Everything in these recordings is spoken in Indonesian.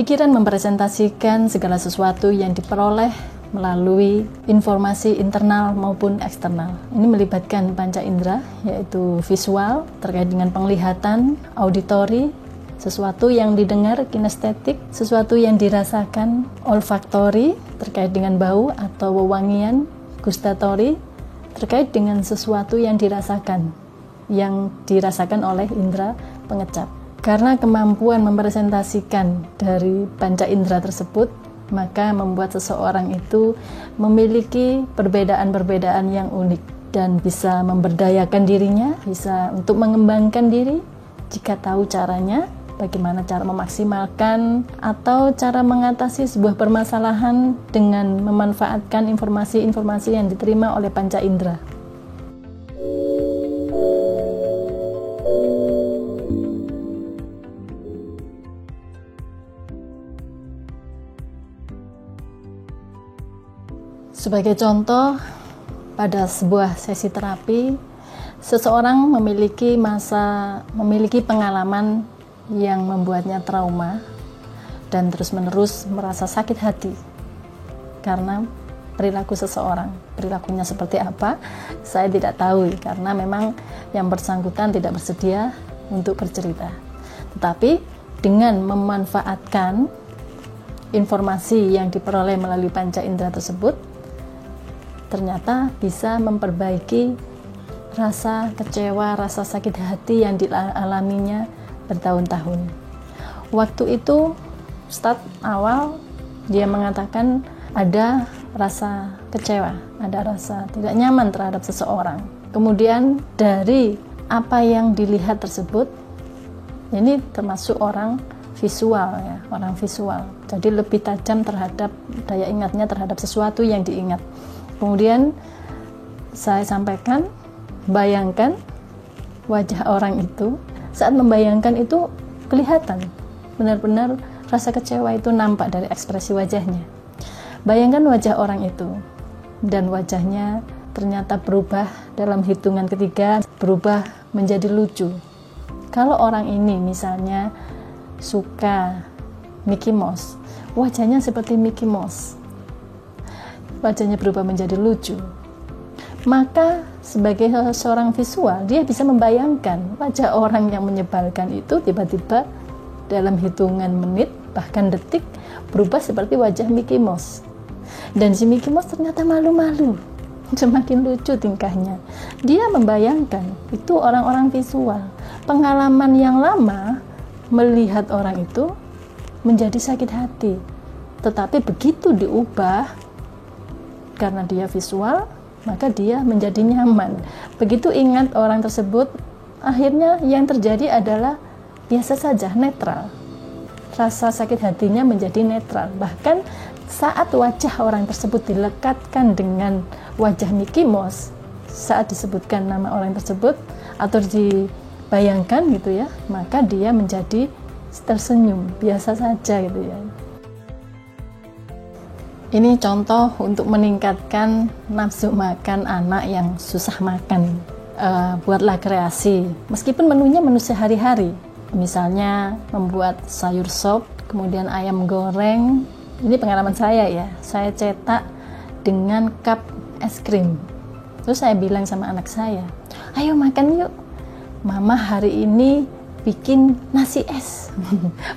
Pikiran mempresentasikan segala sesuatu yang diperoleh melalui informasi internal maupun eksternal. Ini melibatkan panca indera, yaitu visual terkait dengan penglihatan, auditori, sesuatu yang didengar, kinestetik, sesuatu yang dirasakan, olfaktori terkait dengan bau atau wewangian, gustatori terkait dengan sesuatu yang dirasakan oleh indera pengecap. Karena kemampuan mempresentasikan dari panca indera tersebut, maka membuat seseorang itu memiliki perbedaan-perbedaan yang unik dan bisa memberdayakan dirinya, bisa untuk mengembangkan diri jika tahu caranya, bagaimana cara memaksimalkan atau cara mengatasi sebuah permasalahan dengan memanfaatkan informasi-informasi yang diterima oleh panca indera. Sebagai contoh, pada sebuah sesi terapi, seseorang memiliki pengalaman yang membuatnya trauma dan terus-menerus merasa sakit hati karena perilaku seseorang. Perilakunya seperti apa? Saya tidak tahu karena memang yang bersangkutan tidak bersedia untuk bercerita. Tetapi dengan memanfaatkan informasi yang diperoleh melalui panca indera tersebut, ternyata bisa memperbaiki rasa kecewa, rasa sakit hati yang dialaminya bertahun-tahun. Waktu itu, start awal, dia mengatakan ada rasa kecewa, ada rasa tidak nyaman terhadap seseorang. Kemudian dari apa yang dilihat tersebut, ini termasuk orang visual ya, orang visual. Jadi lebih tajam terhadap daya ingatnya terhadap sesuatu yang diingat. Kemudian saya sampaikan, bayangkan wajah orang itu, saat membayangkan itu kelihatan, benar-benar rasa kecewa itu nampak dari ekspresi wajahnya. Bayangkan wajah orang itu, dan wajahnya ternyata berubah dalam hitungan ketiga, berubah menjadi lucu. Kalau orang ini misalnya suka Mickey Mouse, wajahnya seperti Mickey Mouse, wajahnya berubah menjadi lucu. Maka sebagai seorang visual, dia bisa membayangkan wajah orang yang menyebalkan itu tiba-tiba dalam hitungan menit, bahkan detik, berubah seperti wajah Mickey Mouse. Dan si Mickey Mouse ternyata malu-malu, semakin lucu tingkahnya. Dia membayangkan, itu orang-orang visual. Pengalaman yang lama melihat orang itu menjadi sakit hati. Tetapi begitu diubah, karena dia visual, maka dia menjadi nyaman. Begitu ingat orang tersebut, akhirnya yang terjadi adalah biasa saja, netral. Rasa sakit hatinya menjadi netral. Bahkan saat wajah orang tersebut dilekatkan dengan wajah Mickey Mouse, saat disebutkan nama orang tersebut atau dibayangkan gitu ya, maka dia menjadi tersenyum, biasa saja gitu ya. Ini contoh untuk meningkatkan nafsu makan anak yang susah makan. Buatlah kreasi, meskipun menunya menu sehari-hari. Misalnya membuat sayur sop, kemudian ayam goreng. Ini pengalaman saya ya. Saya cetak dengan cup es krim. Terus saya bilang sama anak saya, ayo makan yuk. Mama hari ini bikin nasi es.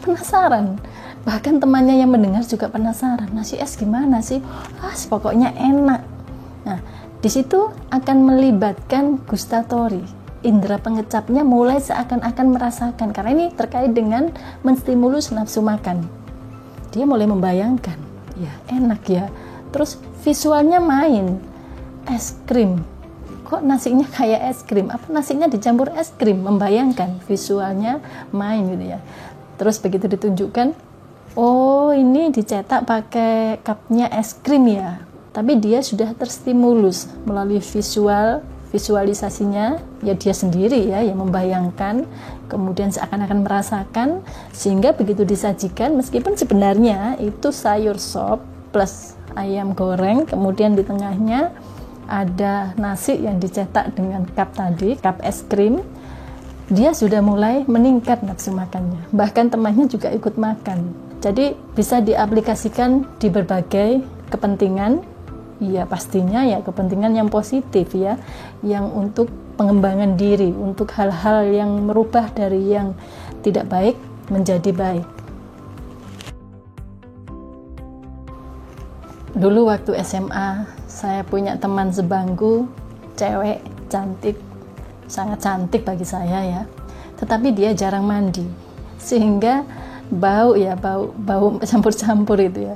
Penasaran. Bahkan temannya yang mendengar juga penasaran, nasi es gimana sih? Pokoknya enak. Nah, di situ akan melibatkan gustatori. Indera pengecapnya mulai seakan-akan merasakan, karena ini terkait dengan menstimulus nafsu makan. Dia mulai membayangkan, ya enak ya. Terus visualnya main, es krim. Kok nasinya kayak es krim? Apa nasinya dicampur es krim? Membayangkan, visualnya main gitu ya. Terus begitu ditunjukkan, oh ini dicetak pakai cupnya es krim ya, tapi dia sudah terstimulus melalui visualisasinya, ya dia sendiri ya yang membayangkan, kemudian seakan-akan merasakan, sehingga begitu disajikan, meskipun sebenarnya itu sayur sop plus ayam goreng, kemudian di tengahnya ada nasi yang dicetak dengan cup tadi, cup es krim, dia sudah mulai meningkat nafsu makannya. Bahkan temannya juga ikut makan. Jadi bisa diaplikasikan di berbagai kepentingan, ya pastinya ya kepentingan yang positif ya, yang untuk pengembangan diri, untuk hal-hal yang merubah dari yang tidak baik menjadi baik. Dulu waktu SMA, saya punya teman sebangku, cewek, cantik, sangat cantik bagi saya ya. Tetapi dia jarang mandi, sehingga bau campur-campur itu ya.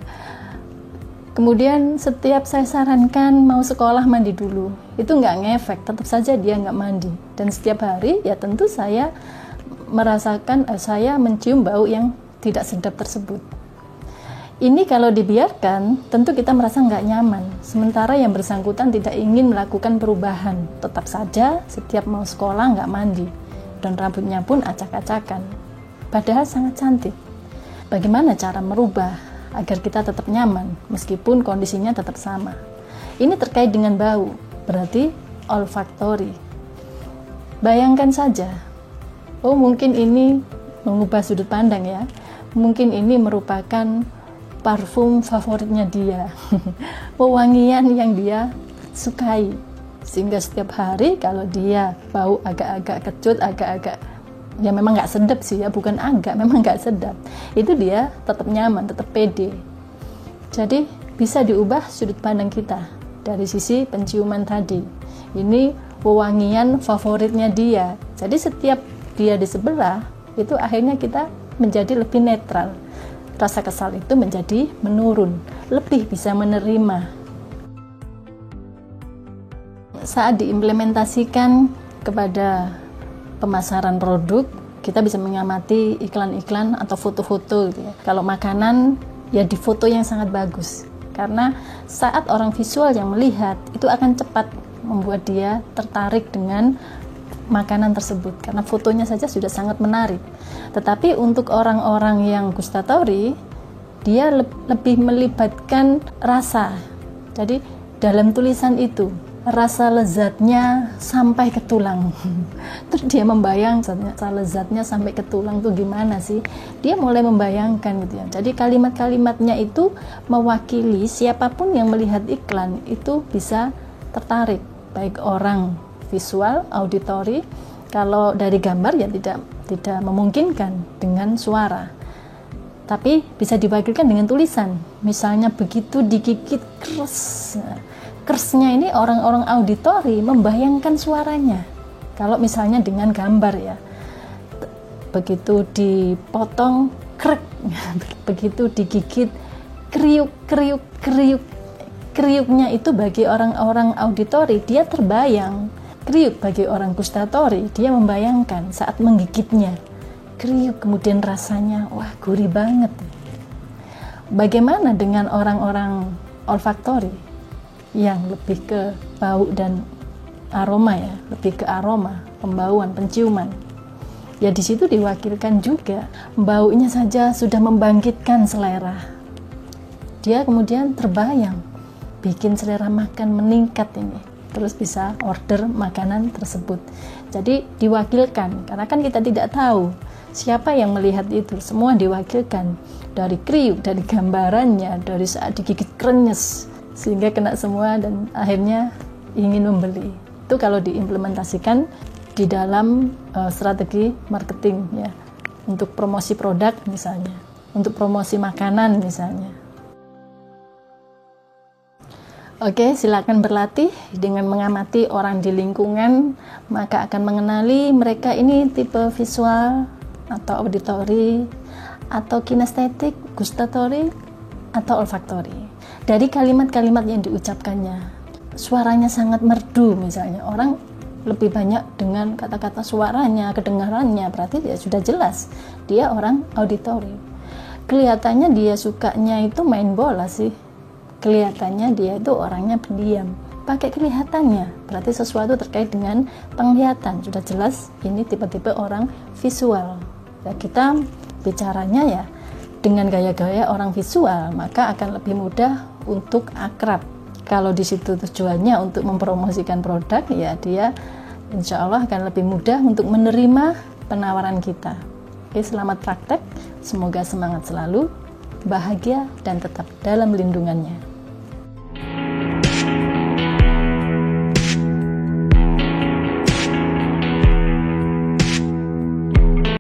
Kemudian setiap saya sarankan mau sekolah mandi dulu, itu nggak ngefek, tetap saja dia nggak mandi. Dan setiap hari ya tentu saya saya mencium bau yang tidak sedap tersebut. Ini kalau dibiarkan, tentu kita merasa nggak nyaman. Sementara yang bersangkutan tidak ingin melakukan perubahan, tetap saja setiap mau sekolah nggak mandi, dan rambutnya pun acak-acakan. Padahal sangat cantik. Bagaimana cara merubah agar kita tetap nyaman meskipun kondisinya tetap sama? Ini terkait dengan bau, berarti olfaktori. Bayangkan saja, oh mungkin ini mengubah sudut pandang ya, mungkin ini merupakan parfum favoritnya dia, pewangian yang dia sukai, sehingga setiap hari kalau dia bau agak-agak kecut, agak-agak ya memang nggak sedap sih ya, bukan agak, memang nggak sedap, itu dia tetap nyaman, tetap pede. Jadi bisa diubah sudut pandang kita dari sisi penciuman tadi. Ini wewangian favoritnya dia, jadi setiap dia di sebelah itu akhirnya kita menjadi lebih netral, rasa kesal itu menjadi menurun, lebih bisa menerima. Saat diimplementasikan kepada pemasaran produk, kita bisa mengamati iklan-iklan atau foto-foto gitu ya. Kalau makanan ya di foto yang sangat bagus, karena saat orang visual yang melihat itu akan cepat membuat dia tertarik dengan makanan tersebut, karena fotonya saja sudah sangat menarik. Tetapi untuk orang-orang yang gustatori, dia lebih melibatkan rasa. Jadi dalam tulisan itu rasa lezatnya sampai ke tulang. Terus dia membayangkan rasa lezatnya sampai ke tulang tuh gimana sih? Dia mulai membayangkan gitu ya. Jadi kalimat-kalimatnya itu mewakili siapapun yang melihat iklan itu bisa tertarik, baik orang visual, auditori. Kalau dari gambar ya tidak memungkinkan dengan suara. Tapi bisa diwakilkan dengan tulisan. Misalnya begitu digigit keras. Kersnya ini orang-orang auditori membayangkan suaranya. Kalau misalnya dengan gambar ya, begitu dipotong krek, begitu digigit kriuk kriuk kriuk, kriuknya itu bagi orang-orang auditori dia terbayang. Kriuk bagi orang gustatori dia membayangkan saat menggigitnya kriuk, kemudian rasanya wah gurih banget. Bagaimana dengan orang-orang olfaktori yang lebih ke bau dan aroma ya, lebih ke aroma, pembauan, penciuman. Ya di situ diwakilkan juga, baunya saja sudah membangkitkan selera. Dia kemudian terbayang, bikin selera makan meningkat ini. Terus bisa order makanan tersebut. Jadi diwakilkan, karena kan kita tidak tahu siapa yang melihat itu. Semua diwakilkan dari kriuk, dari gambarannya, dari saat digigit krenyes, sehingga kena semua dan akhirnya ingin membeli. Itu kalau diimplementasikan di dalam strategi marketing ya, untuk promosi produk misalnya, untuk promosi makanan misalnya. Oke, silakan berlatih dengan mengamati orang di lingkungan, maka akan mengenali mereka ini tipe visual atau auditori atau kinestetik, gustatori atau olfaktori. Dari kalimat-kalimat yang diucapkannya, suaranya sangat merdu misalnya, orang lebih banyak dengan kata-kata suaranya, kedengarannya, berarti ya sudah jelas dia orang auditori. Kelihatannya dia sukanya itu main bola sih, kelihatannya dia itu orangnya pendiam, pakai kelihatannya, berarti sesuatu terkait dengan penglihatan, sudah jelas ini tipe-tipe orang visual. Ya, kita bicaranya ya dengan gaya-gaya orang visual, maka akan lebih mudah untuk akrab. Kalau di situ tujuannya untuk mempromosikan produk, ya dia insya Allah akan lebih mudah untuk menerima penawaran kita. Oke, selamat praktek, semoga semangat selalu. bahagia, dan tetap dalam lindungannya.